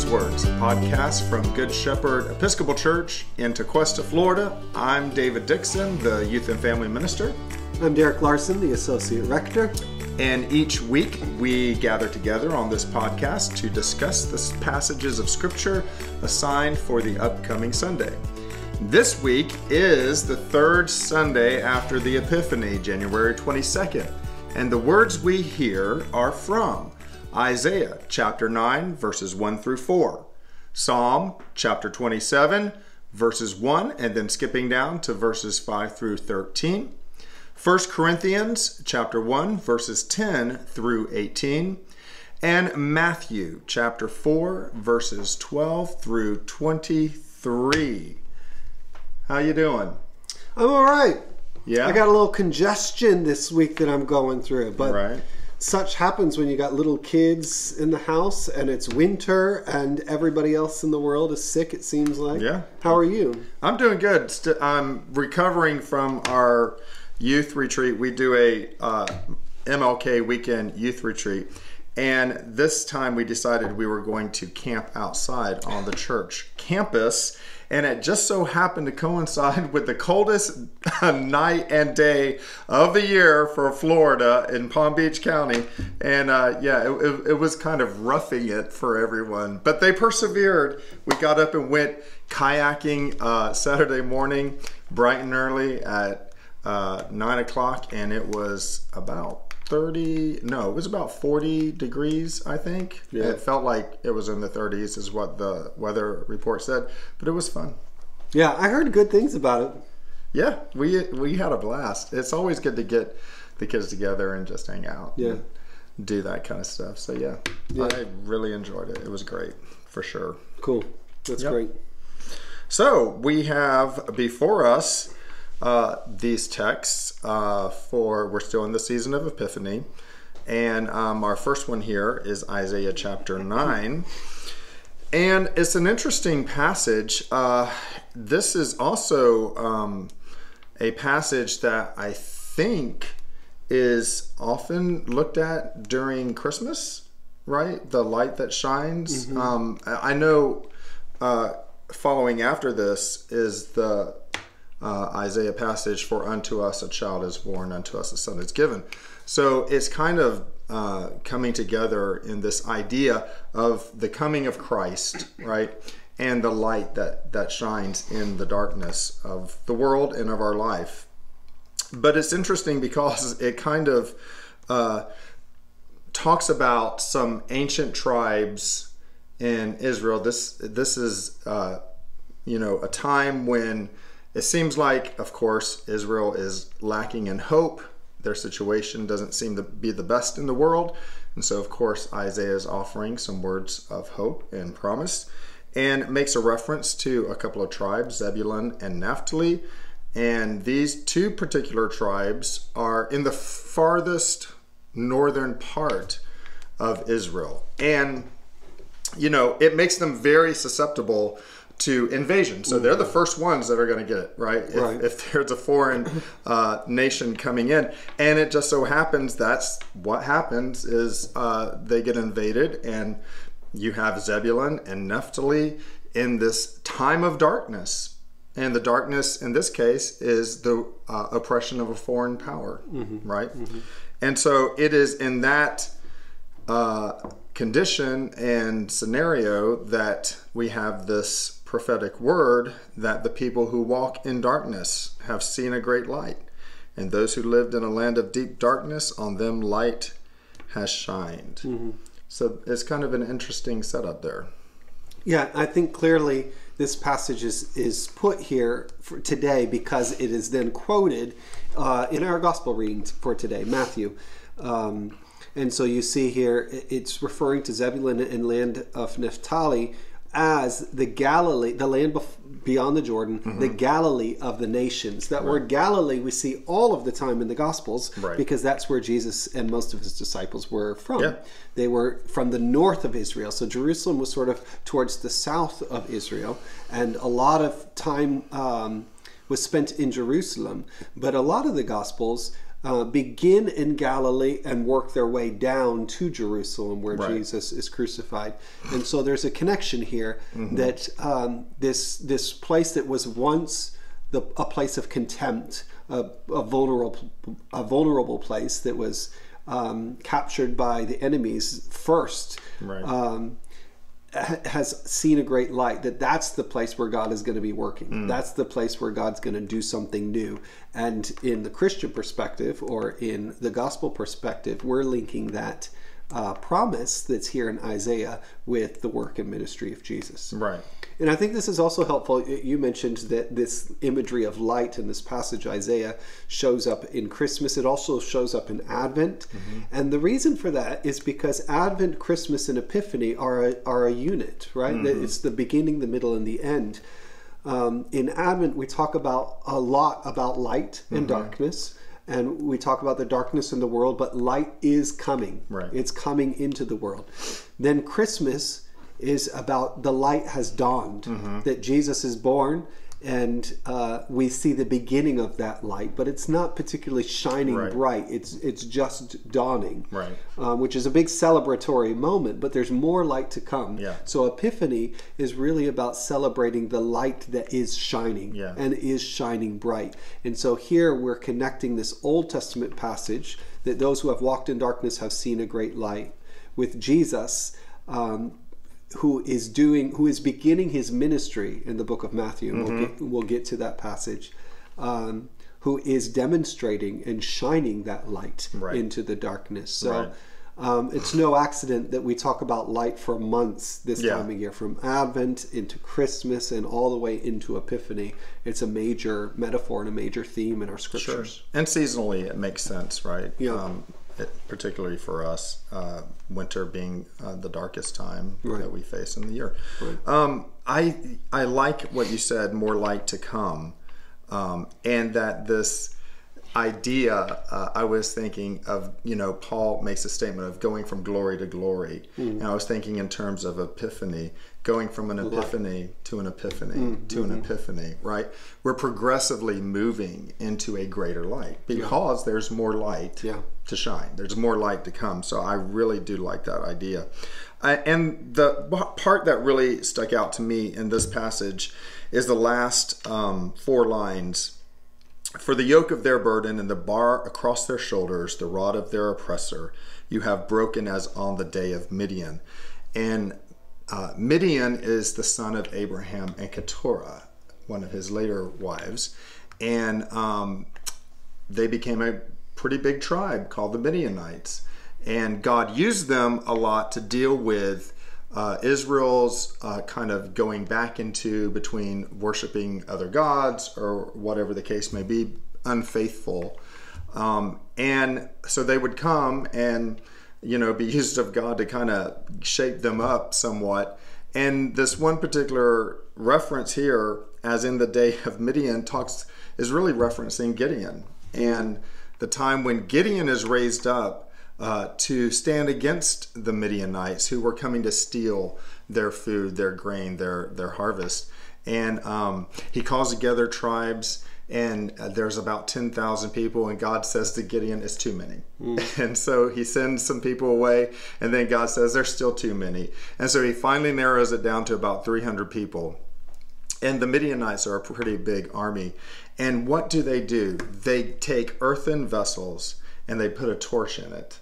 These Words, a podcast from Good Shepherd Episcopal Church in Tequesta, Florida. I'm David Dixon, the Youth and Family Minister. I'm Derek Larson, the Associate Rector. And each week we gather together on this podcast to discuss the passages of Scripture assigned for the upcoming Sunday. This week is the third Sunday after the Epiphany, January 22nd. And the words we hear are from Isaiah chapter 9, verses 1 through 4. Psalm chapter 27, verses 1, and then skipping down to verses 5 through 13. 1 Corinthians chapter 1, verses 10 through 18. And Matthew chapter 4, verses 12 through 23. How you doing? I'm all right. Yeah? I got a little congestion this week that I'm going through, but Right. Such happens when you got little kids in the house and it's winter and everybody else in the world is sick, it seems like. Yeah. How are you? I'm doing good. I'm recovering from our youth retreat. We do a MLK weekend youth retreat. And this time we decided we were going to camp outside on the church campus. And it just so happened to coincide with the coldest night and day of the year for Florida in Palm Beach County. And it was kind of roughing it for everyone. But they persevered. We got up and went kayaking Saturday morning, bright and early at 9 o'clock. And it was about 40 degrees, I think. Yeah. It felt like it was in the 30s is what the weather report said, but it was fun. Yeah, I heard good things about it. Yeah, we had a blast. It's always good to get the kids together and just hang out. Yeah. And do that kind of stuff. So yeah, I really enjoyed it. It was great, for sure. Cool. That's great. So we have before us these texts we're still in the season of Epiphany, and our first one here is Isaiah chapter 9, and it's an interesting passage. This is also a passage that I think is often looked at during Christmas, right? The light that shines. Mm-hmm. I know following after this is the Isaiah passage, for unto us a child is born, unto us a son is given. So it's kind of coming together in this idea of the coming of Christ, right? And the light that shines in the darkness of the world and of our life. But it's interesting because it kind of talks about some ancient tribes in Israel. This is a time when it seems like, of course, Israel is lacking in hope. Their situation doesn't seem to be the best in the world. And so, of course, Isaiah is offering some words of hope and promise, and makes a reference to a couple of tribes, Zebulun and Naphtali. And these two particular tribes are in the farthest northern part of Israel. And, it makes them very susceptible to invasion. So they're the first ones that are going to get it, right? If there's a foreign nation coming in. And it just so happens that's what happens is they get invaded, and you have Zebulun and Naphtali in this time of darkness. And the darkness in this case is the oppression of a foreign power, right? Mm-hmm. And so it is in that condition and scenario that we have this prophetic word that the people who walk in darkness have seen a great light, and those who lived in a land of deep darkness, on them light has shined. Mm-hmm. So it's kind of an interesting setup there. Yeah, I think clearly this passage is put here for today because it is then quoted in our gospel reading for today, Matthew. And so you see here, it's referring to Zebulun and land of Naphtali as the Galilee, the land beyond the Jordan, the Galilee of the nations. That word Galilee we see all of the time in the Gospels, because that's where Jesus and most of his disciples were from. Yeah. They were from the north of Israel. So Jerusalem was sort of towards the south of Israel, and a lot of time was spent in Jerusalem. But a lot of the Gospels begin in Galilee and work their way down to Jerusalem where Right. Jesus is crucified. And so there's a connection here that this place that was once a place of contempt, a vulnerable place that was captured by the enemies first, Right. has seen a great light. That's the place where God is going to be working. That's the place where God's going to do something new. And in the Christian perspective, or in the gospel perspective, we're linking that promise that's here in Isaiah with the work and ministry of Jesus. Right. And I think this is also helpful. You mentioned that this imagery of light in this passage, Isaiah, shows up in Christmas. It also shows up in Advent. And the reason for that is because Advent, Christmas, and Epiphany are a unit, right? It's the beginning, the middle, and the end. In Advent, we talk a lot about light and darkness. And we talk about the darkness in the world, but light is coming. Right. It's coming into the world. Then Christmas is about the light has dawned, that Jesus is born, and we see the beginning of that light, but it's not particularly shining Right. bright. It's just dawning, Right. Which is a big celebratory moment, but there's more light to come. Yeah. So Epiphany is really about celebrating the light that is shining Yeah. and is shining bright. And so here we're connecting this Old Testament passage that those who have walked in darkness have seen a great light with Jesus, who is beginning his ministry in the book of Matthew, and we'll get to that passage, who is demonstrating and shining that light Right. into the darkness. So Right. it's no accident that we talk about light for months this Yeah. time of year, from Advent into Christmas and all the way into Epiphany. It's a major metaphor and a major theme in our scriptures. And seasonally, it makes sense, right? Yeah. Particularly for us, winter being the darkest time Right. that we face in the year. I like what you said, more light to come, and that this idea, I was thinking of, Paul makes a statement of going from glory to glory. And I was thinking in terms of epiphany, going from an epiphany to an epiphany to an epiphany, right? We're progressively moving into a greater light because there's more light to shine. There's more light to come. So I really do like that idea. And the part that really stuck out to me in this passage is the last 4 lines. For the yoke of their burden and the bar across their shoulders, the rod of their oppressor, you have broken as on the day of Midian. And Midian is the son of Abraham and Keturah, one of his later wives. And they became a pretty big tribe called the Midianites. And God used them a lot to deal with Israel's kind of going back into between worshiping other gods or whatever the case may be, unfaithful. And so they would come and, be used of God to kind of shape them up somewhat. And this one particular reference here, as in the day of Midian, is really referencing Gideon and the time when Gideon is raised up to stand against the Midianites who were coming to steal their food, their grain, their harvest. And he calls together tribes, and there's about 10,000 people, and God says to Gideon, it's too many. And so he sends some people away, and then God says, there's still too many. And so he finally narrows it down to about 300 people. And the Midianites are a pretty big army. And what do? They take earthen vessels, and they put a torch in it.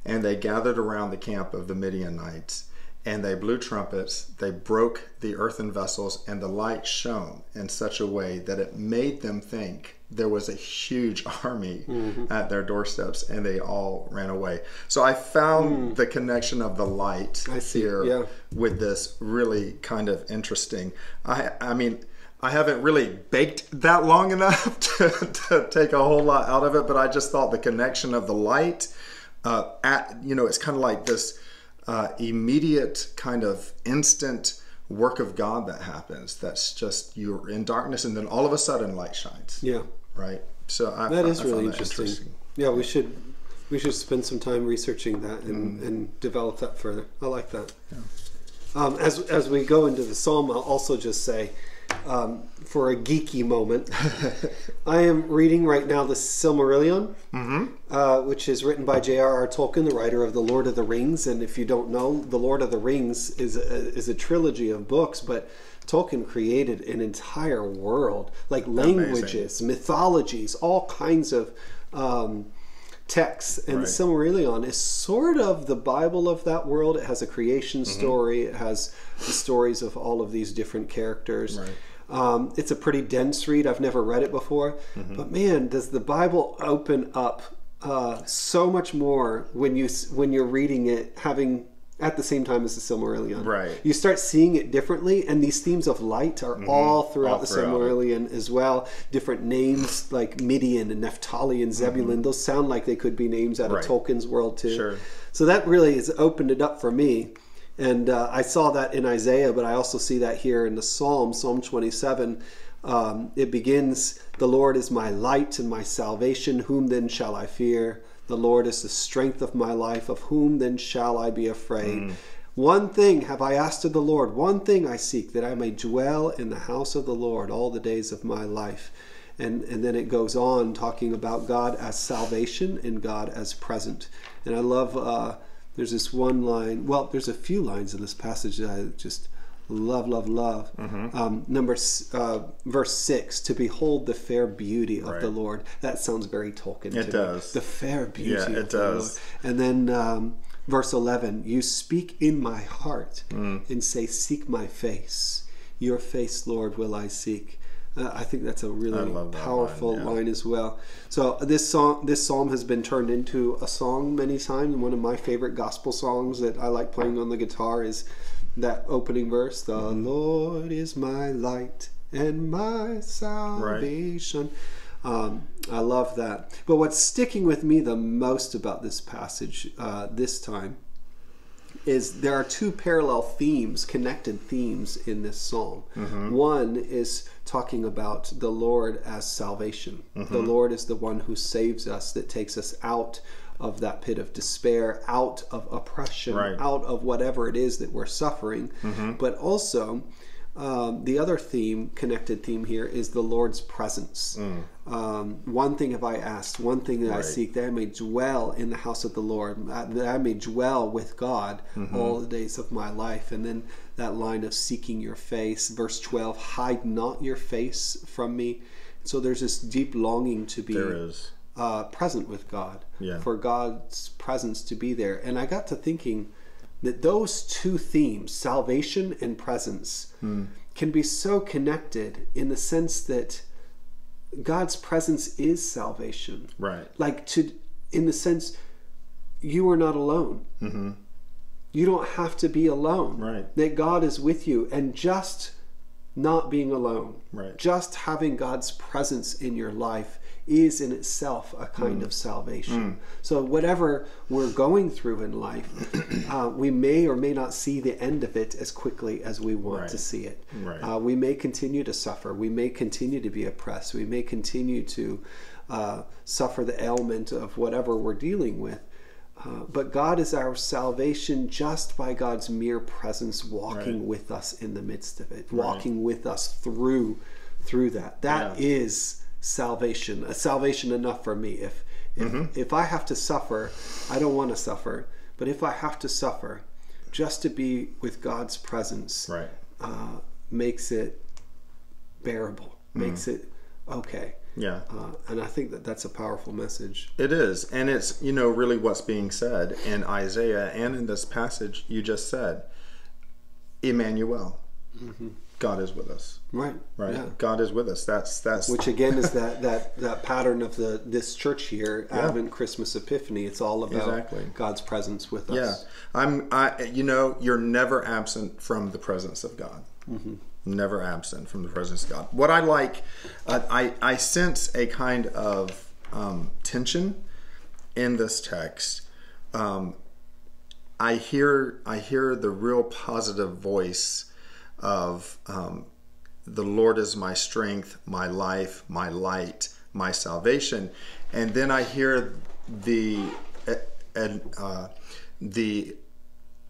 And they gathered around the camp of the Midianites, and they blew trumpets. They broke the earthen vessels, and the light shone in such a way that it made them think there was a huge army at their doorsteps, and they all ran away. So I found the connection of the light here with this really kind of interesting. I mean, I haven't really baked that long enough to take a whole lot out of it, but I just thought the connection of the light, it's kind of like this immediate kind of instant work of God that happens. That's just, you're in darkness and then all of a sudden light shines. Yeah. Right. So that is really interesting. Yeah, we should spend some time researching that and develop that further. I like that. Yeah. As we go into the psalm, I'll also just say for a geeky moment. I am reading right now the Silmarillion, which is written by J.R.R. Tolkien, the writer of The Lord of the Rings. And if you don't know, The Lord of the Rings is a trilogy of books, but Tolkien created an entire world, like languages, mythologies, all kinds of texts. And the Silmarillion is sort of the Bible of that world. It has a creation story. It has the stories of all of these different characters. It's a pretty dense read. I've never read it before. But man, does the Bible open up so much more when you're reading it, having at the same time as the Silmarillion. You start seeing it differently, and these themes of light are all throughout the Silmarillion as well. Different names like Midian and Naphtali and Zebulun, those sound like they could be names out of Tolkien's world too. So that really has opened it up for me. And I saw that in Isaiah, but I also see that here in the Psalm 27. It begins, "The Lord is my light and my salvation, whom then shall I fear? The Lord is the strength of my life, of whom then shall I be afraid? One thing have I asked of the Lord, one thing I seek, that I may dwell in the house of the Lord all the days of my life." And then it goes on talking about God as salvation and God as present. And I love, there's this one line, well, there's a few lines in this passage that I just love. Verse 6, "To behold the fair beauty of the Lord." That sounds very Tolkien to me. It does. The fair beauty of the Lord. And then verse 11, "You speak in my heart and say, seek my face. Your face, Lord, will I seek." I think that's a really powerful line as well. So this psalm has been turned into a song many times. One of my favorite gospel songs that I like playing on the guitar is that opening verse, "The Lord is my light and my salvation." I love that. But what's sticking with me the most about this passage this time is there are two parallel themes, connected themes in this psalm. One is talking about the Lord as salvation. The Lord is the one who saves us, that takes us out of that pit of despair, out of oppression, out of whatever it is that we're suffering. But also, the other theme, connected theme here, is the Lord's presence. One thing have I asked, one thing that I seek, that I may dwell in the house of the Lord, that I may dwell with God all the days of my life. And then that line of seeking your face, verse 12, "Hide not your face from me." So there's this deep longing to be present with God, for God's presence to be there. And I got to thinking that those two themes, salvation and presence, can be so connected in the sense that God's presence is salvation. Like in the sense, you are not alone. You don't have to be alone. That God is with you, and just not being alone, just having God's presence in your life is in itself a kind of salvation. So whatever we're going through in life, we may or may not see the end of it as quickly as we want to see it. We may continue to suffer. We may continue to be oppressed. We may continue to suffer the ailment of whatever we're dealing with. But God is our salvation just by God's mere presence walking with us in the midst of it, walking with us through that. That is salvation, a salvation enough for me. If I have to suffer, I don't want to suffer, but if I have to suffer, just to be with God's presence makes it bearable, makes it okay. And I think that that's a powerful message. It is. And it's, really what's being said in Isaiah and in this passage you just said. Emmanuel. God is with us. God is with us. That's which again is that pattern of this church here, Advent, Christmas, Epiphany. It's all about God's presence with us. You're never absent from the presence of God. Never absent from the presence of God. What I like, I sense a kind of tension in this text. I hear the real positive voice of the Lord is my strength, my life, my light, my salvation, and then I hear the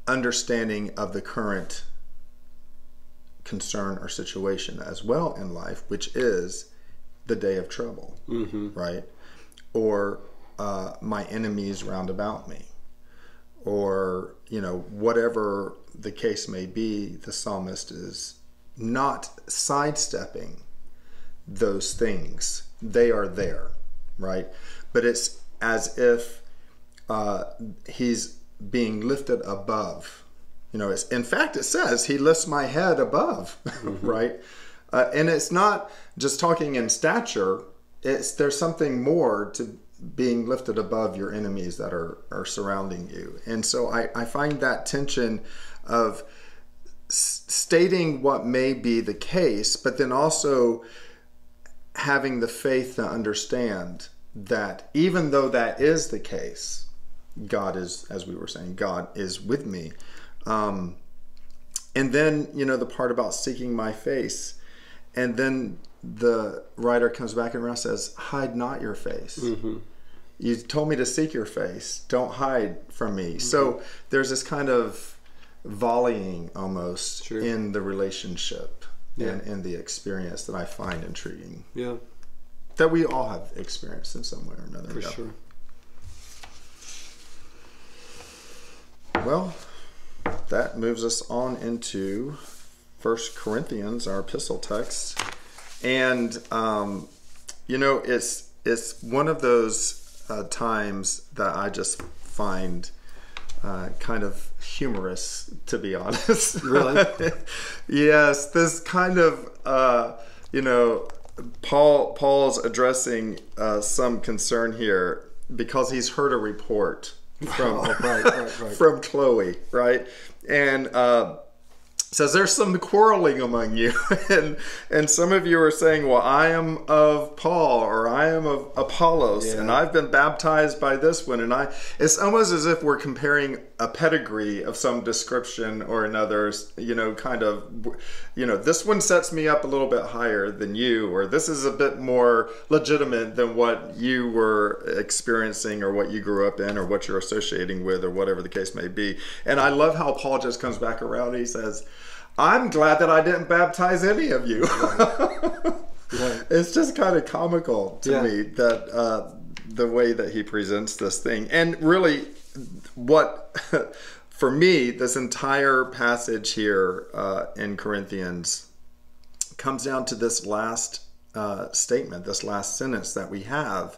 understanding of the current concern or situation as well in life, which is the day of trouble, right? Or my enemies round about me, or, whatever the case may be, the psalmist is not sidestepping those things. They are there, right? But it's as if he's being lifted above. In fact, it says he lifts my head above, right? And it's not just talking in stature. There's something more to being lifted above your enemies that are surrounding you. And so I find that tension of stating what may be the case, but then also having the faith to understand that even though that is the case, God is, as we were saying, God is with me. And then, the part about seeking my face. And then the writer comes back and says, hide not your face. You told me to seek your face. Don't hide from me. So there's this kind of volleying almost in the relationship and in the experience that I find intriguing. Yeah. That we all have experienced in some way or another. For sure. Well, that moves us on into 1 Corinthians, our epistle text. And, it's one of those times that I just find kind of humorous, to be honest. Really? Yes, this kind of, Paul's addressing some concern here because he's heard a report from from Chloe, right? And says there's some quarreling among you, and some of you are saying, well, I am of Paul, or I am of Apollos, and I've been baptized by this one, and it's almost as if we're comparing a pedigree of some description or another, this one sets me up a little bit higher than you, or this is a bit more legitimate than what you were experiencing or what you grew up in or what you're associating with or whatever the case may be. And I love how Paul just comes back around and he says, I'm glad that I didn't baptize any of you. Right. It's just kind of comical to me that the way that he presents this thing. And really, for me, this entire passage here in Corinthians comes down to this last statement, this last sentence that we have.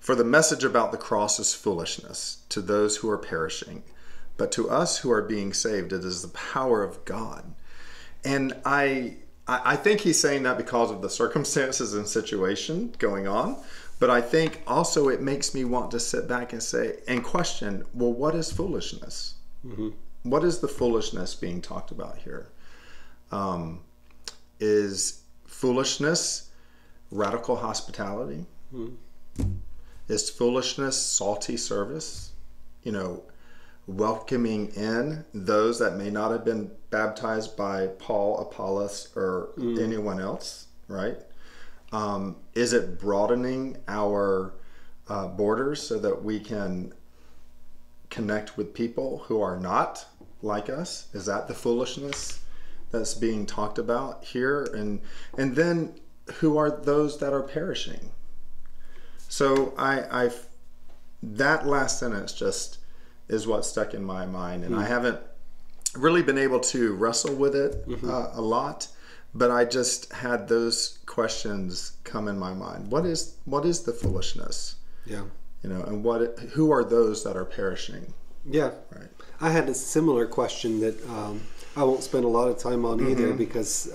For the message about the cross is foolishness to those who are perishing, but to us who are being saved, it is the power of God. And I think he's saying that because of the circumstances and situation going on. But I think also it makes me want to sit back and say and question, well, what is foolishness? Mm-hmm. What is the foolishness being talked about here? Is foolishness radical hospitality? Mm-hmm. Is foolishness salty service? Welcoming in those that may not have been baptized by Paul, Apollos, or anyone else, right? Is it broadening our borders so that we can connect with people who are not like us? Is that the foolishness that's being talked about here? And then who are those that are perishing? So that last sentence just is what stuck in my mind, and I haven't really been able to wrestle with it a lot, but I just had those questions come in my mind. What is the foolishness? Yeah. And who are those that are perishing? Yeah. Right. I had a similar question that I won't spend a lot of time on either because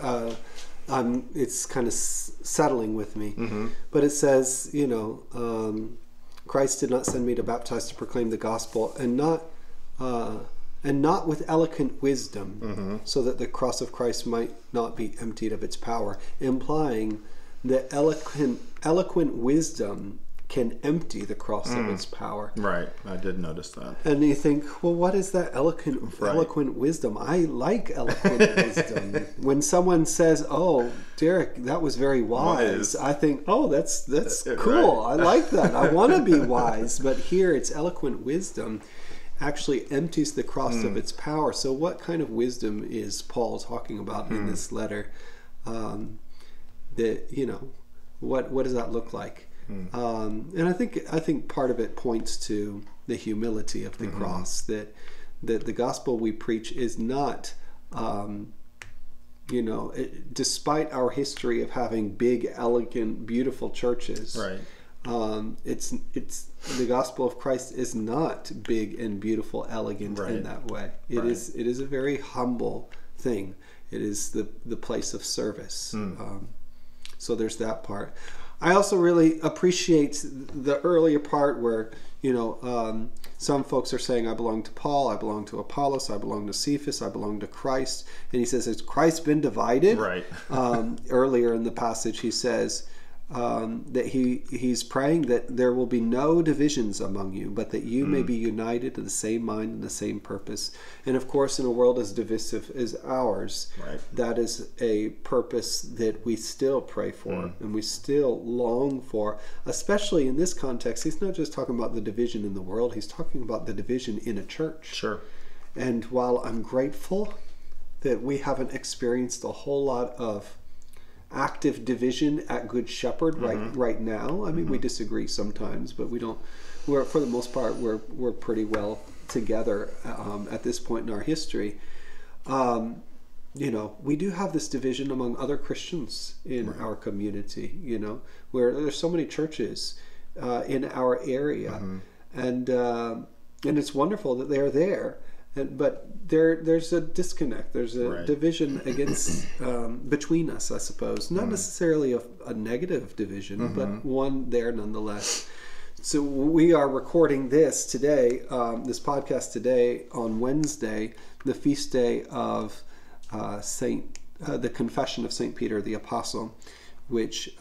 it's kind of settling with me. Mm-hmm. But it says, Christ did not send me to baptize, to proclaim the gospel, and not with eloquent wisdom, so that the cross of Christ might not be emptied of its power, implying that eloquent wisdom can empty the cross of its power. Right, I did notice that. And you think, well, what is that eloquent wisdom? I like eloquent wisdom. When someone says, "Oh, Derek, that was very wise," I think, "Oh, that's cool. Right. I like that. I want to be wise." But here, it's eloquent wisdom, actually empties the cross of its power. So what kind of wisdom is Paul talking about in this letter? That, you know, what does that look like? And I think part of it points to the humility of the cross, that the gospel we preach is not, you know, despite our history of having big, elegant, beautiful churches, Right. It's the gospel of Christ is not big and beautiful, elegant in that way. It is a very humble thing. It is the place of service. So there's that part. I also really appreciate the earlier part where, you know, some folks are saying, I belong to Paul, I belong to Apollos, I belong to Cephas, I belong to Christ. And he says, has Christ been divided? Right. Earlier in the passage, he says that he's praying that there will be no divisions among you, but that you may be united to the same mind and the same purpose. And of course, in a world as divisive as ours, that is a purpose that we still pray for and we still long for, especially in this context. He's not just talking about the division in the world, he's talking about the division in a church. Sure. And while I'm grateful that we haven't experienced a whole lot of active division at Good Shepherd right now. I mean, we disagree sometimes, but we don't. We're, for the most part, we're pretty well together at this point in our history. You know, we do have this division among other Christians in our community. You know, where there's so many churches in our area, and it's wonderful that they're there. But there's a disconnect. There's a division against between us, I suppose. Not necessarily a negative division, but one there nonetheless. So we are recording this today, this podcast today on Wednesday, the feast day of the Confession of St. Peter the Apostle, which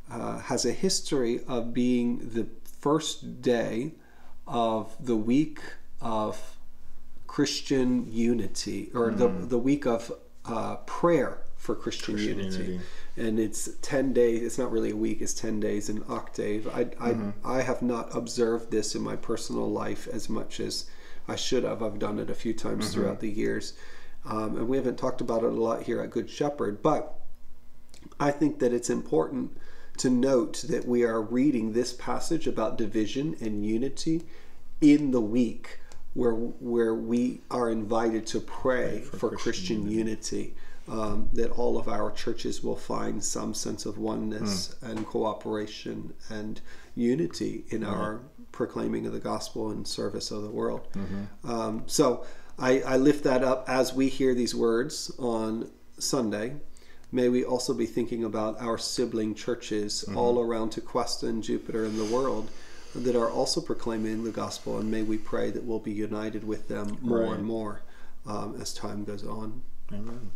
has a history of being the first day of the week of Christian unity, or the week of prayer for Christian unity. And it's 10 days. It's not really a week, it's 10 days in octave. I have not observed this in my personal life as much as I should have. I've done it a few times throughout the years, and we haven't talked about it a lot here at Good Shepherd, but I think that it's important to note that we are reading this passage about division and unity in the week where we are invited to pray for Christian unity, that all of our churches will find some sense of oneness and cooperation and unity in our proclaiming of the gospel and service of the world. So I lift that up as we hear these words on Sunday. May we also be thinking about our sibling churches all around Tequesta and Jupiter and the world that are also proclaiming the gospel, and may we pray that we'll be united with them more and more as time goes on. Amen.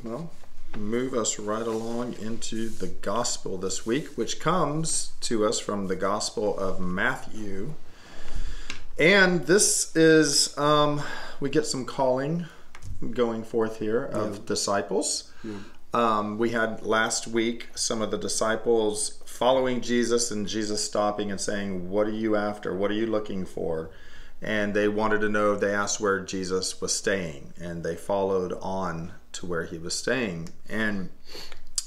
Well, move us right along into the gospel this week, which comes to us from the Gospel of Matthew. And this is, we get some calling going forth here of disciples. We had last week some of the disciples following Jesus, and Jesus stopping and saying, what are you after? What are you looking for? And they wanted to know, they asked where Jesus was staying, and they followed on to where he was staying. And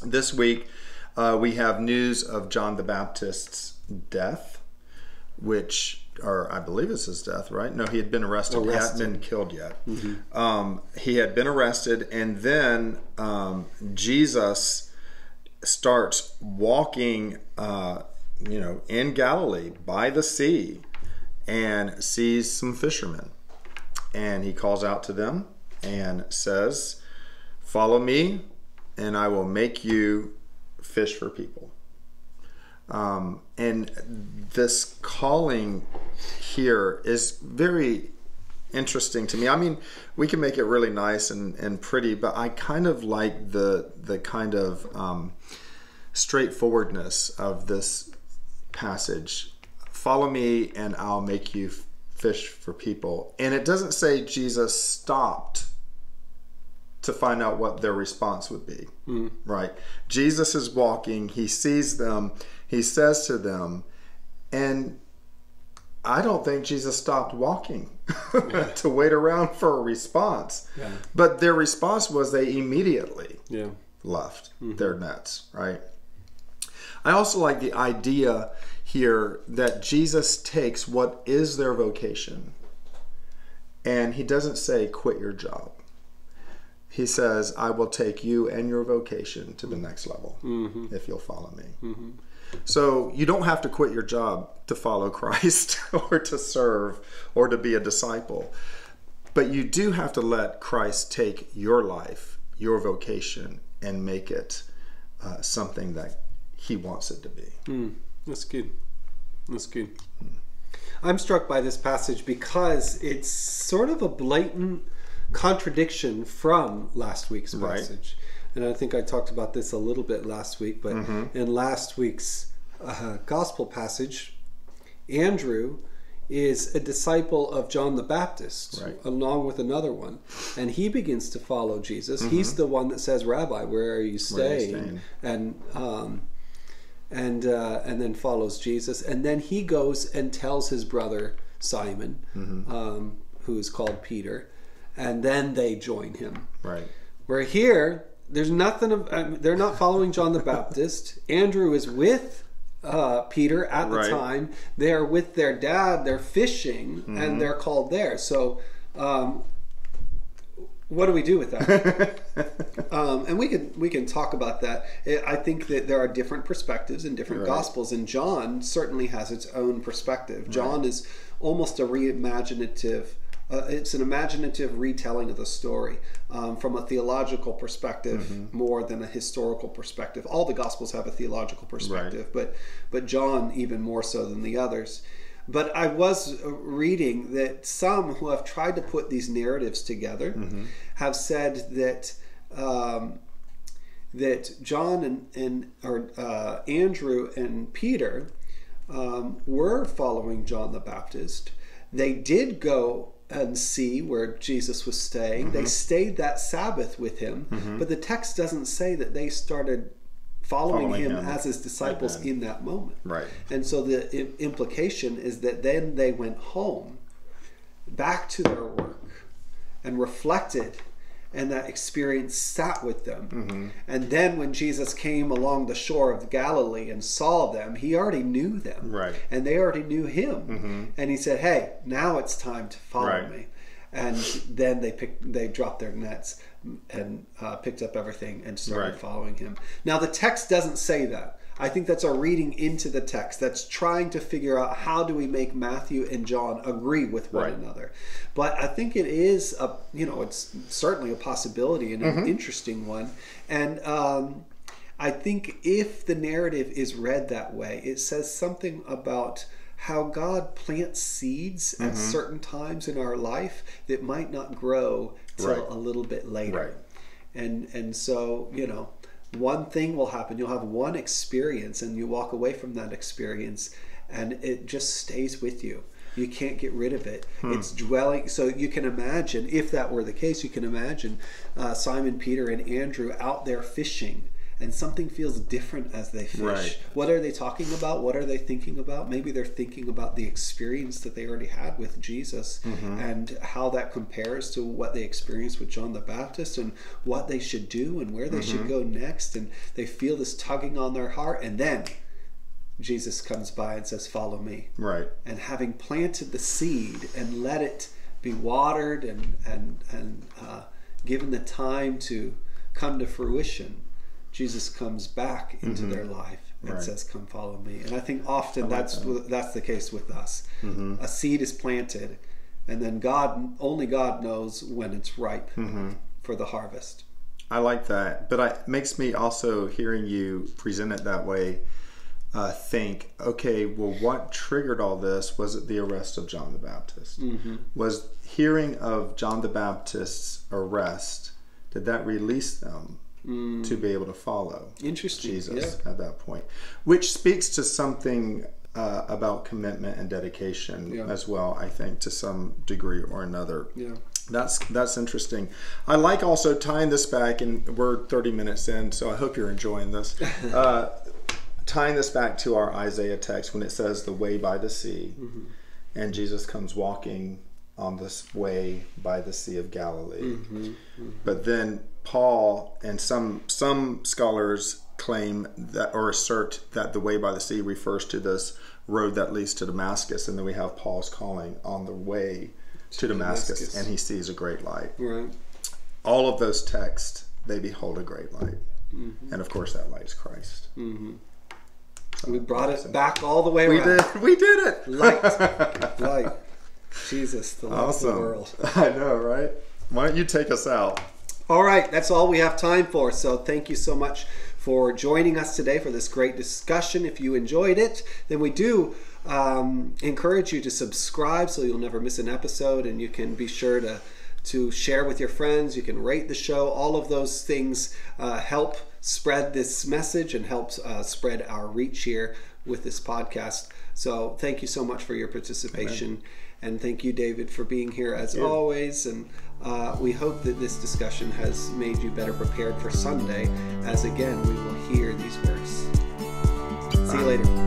this week we have news of John the Baptist's death, which, or I believe it's his death, right? No, he had been arrested. He hadn't been killed yet. He had been arrested, and then Jesus starts walking, in Galilee by the sea, and sees some fishermen, and he calls out to them and says, "Follow me, and I will make you fish for people." And this calling here is very interesting to me. I mean, we can make it really nice and pretty, but I kind of like the kind of straightforwardness of this passage. Follow me and I'll make you fish for people. And it doesn't say Jesus stopped to find out what their response would be, right? Jesus is walking, he sees them, he says to them, and I don't think Jesus stopped walking to wait around for a response. Yeah. But their response was they immediately left their nets, right? I also like the idea here that Jesus takes what is their vocation, and he doesn't say, quit your job. He says, I will take you and your vocation to the next level if you'll follow me. So you don't have to quit your job to follow Christ or to serve or to be a disciple. But you do have to let Christ take your life, your vocation, and make it something that he wants it to be. That's good. That's good. I'm struck by this passage because it's sort of a blatant contradiction from last week's passage. And I think I talked about this a little bit last week, but in last week's gospel passage, Andrew is a disciple of John the Baptist, along with another one. And he begins to follow Jesus. He's the one that says, Rabbi, where are you staying? And then follows Jesus. And then he goes and tells his brother Simon, who is called Peter, and then they join him. Right. Where here, there's nothing of, they're not following John the Baptist. Andrew is with Peter at the time. They are with their dad. They're fishing, and they're called there. So, what do we do with that? And we can talk about that. I think that there are different perspectives in different gospels, and John certainly has its own perspective. John is almost a reimaginative. It's an imaginative retelling of the story from a theological perspective more than a historical perspective. All the Gospels have a theological perspective, but John even more so than the others. But I was reading that some who have tried to put these narratives together have said that that John or Andrew and Peter were following John the Baptist. They did go and see where Jesus was staying. They stayed that Sabbath with him, but the text doesn't say that they started following him as his disciples in that moment. Right. And so the implication is that then they went home, back to their work, and reflected, and that experience sat with them. And then when Jesus came along the shore of Galilee and saw them, he already knew them. Right. And they already knew him. And he said, hey, now it's time to follow me. And then they dropped their nets and picked up everything and started following him. Now the text doesn't say that. I think that's a reading into the text that's trying to figure out how do we make Matthew and John agree with one another. But I think it is it's certainly a possibility and an interesting one. And I think if the narrative is read that way, it says something about how God plants seeds at certain times in our life that might not grow till a little bit later. And so, one thing will happen. You'll have one experience and you walk away from that experience and it just stays with you. You can't get rid of it. It's dwelling. So you can imagine, if that were the case, you can imagine Simon, Peter, and Andrew out there fishing, and something feels different as they fish. What are they talking about? What are they thinking about? Maybe they're thinking about the experience that they already had with Jesus and how that compares to what they experienced with John the Baptist and what they should do and where they should go next. And they feel this tugging on their heart. And then Jesus comes by and says, follow me. Right. And having planted the seed and let it be watered and given the time to come to fruition, Jesus comes back into their life and says, come follow me. And I think often that's the case with us. A seed is planted, and then only God knows when it's ripe for the harvest. I like that. But it makes me also, hearing you present it that way, think, okay, well, what triggered all this? Was it the arrest of John the Baptist? Was hearing of John the Baptist's arrest, did that release them to be able to follow Jesus at that point? Which speaks to something about commitment and dedication as well, I think, to some degree or another. That's interesting. I like also tying this back, and we're 30 minutes in, so I hope you're enjoying this. Tying this back to our Isaiah text when it says the way by the sea. and Jesus comes walking on this way by the Sea of Galilee. But then Paul and some scholars claim that, or assert that, the way by the sea refers to this road that leads to Damascus, and then we have Paul's calling on the way to Damascus, and he sees a great light. Right. All of those texts, they behold a great light. And of course that light is Christ. We brought it back all the way around. We did it. Light. Jesus, the light of the world. I know, right? Why don't you take us out? All right, that's all we have time for. So thank you so much for joining us today for this great discussion. If you enjoyed it, then we do encourage you to subscribe so you'll never miss an episode, and you can be sure to share with your friends. You can rate the show. All of those things help spread this message and help spread our reach here with this podcast. So thank you so much for your participation. Amen. And thank you, David, for being here as always. And we hope that this discussion has made you better prepared for Sunday, as again we will hear these words. See you later.